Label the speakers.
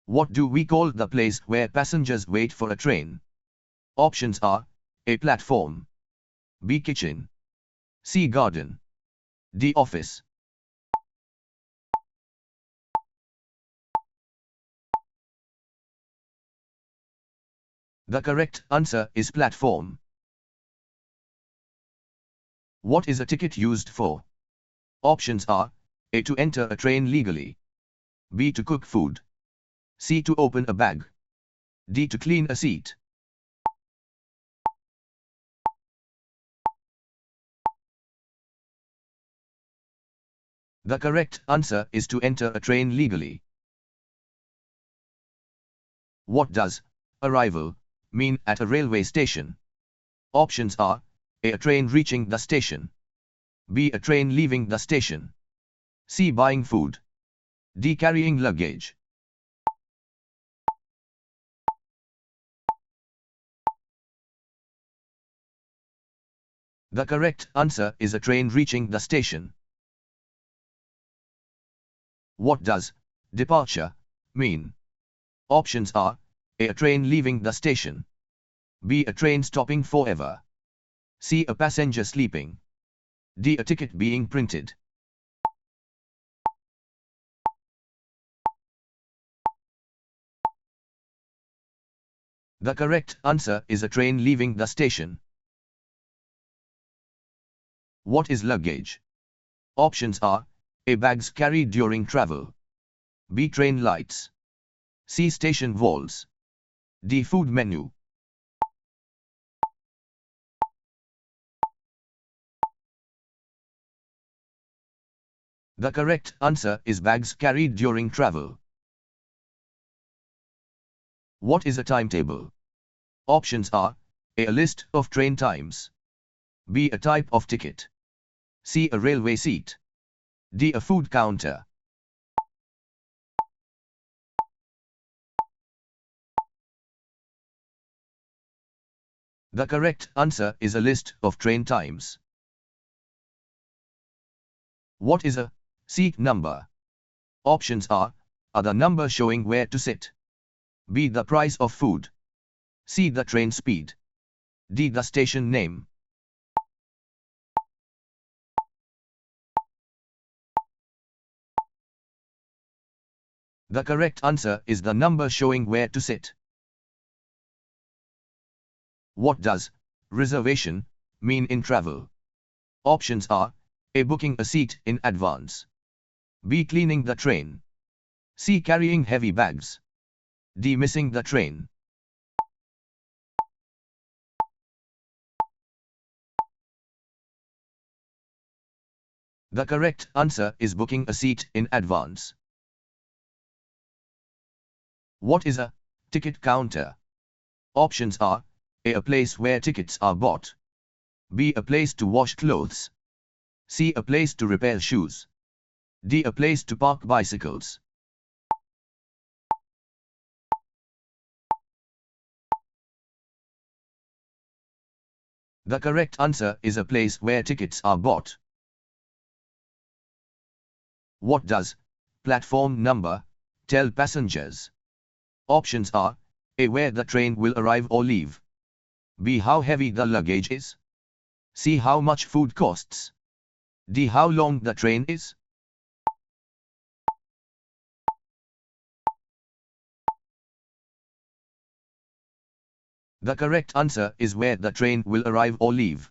Speaker 1: What do we call the place where passengers wait for a train? Options are A. Platform, B. Kitchen, C. Garden, D. Office. The correct answer is platform. What is a ticket used for? Options are A. To enter a train legally, B. To cook food, C. To open a bag, D. To clean a seat. The correct answer is to enter a train legally. What does arrival mean at a railway station? Options are A. A train reaching the station, B. A train leaving the station, C. Buying food, D. Carrying luggage. The correct answer is a train reaching the station. What does departure mean? Options are A. A train leaving the station, B. A train stopping forever, C. A passenger sleeping, D. A ticket being printed. The correct answer is a train leaving the station. What is luggage? Options are A. Bags carried during travel, B. Train lights, C. Station walls, D. Food menu. The correct answer is bags carried during travel. What is a timetable? Options are A. A list of train times, B. A type of ticket, C. A railway seat, D. A food counter. The correct answer is a list of train times. What is a seat number? Options are the number showing where to sit, B. The price of food, C. The train speed, D. The station name. The correct answer is the number showing where to sit. What does reservation mean in travel? Options are A. Booking a seat in advance, B. Cleaning the train, C. Carrying heavy bags, D. Missing the train. The correct answer is booking a seat in advance. What is a ticket counter? Options are A. A place where tickets are bought, B. A place to wash clothes, C. A place to repair shoes, D. A place to park bicycles. The correct answer is a place where tickets are bought. What does platform number tell passengers? Options are A. Where the train will arrive or leave, B. How heavy the luggage is, C. How much food costs, D. How long the train is. The correct answer is where the train will arrive or leave.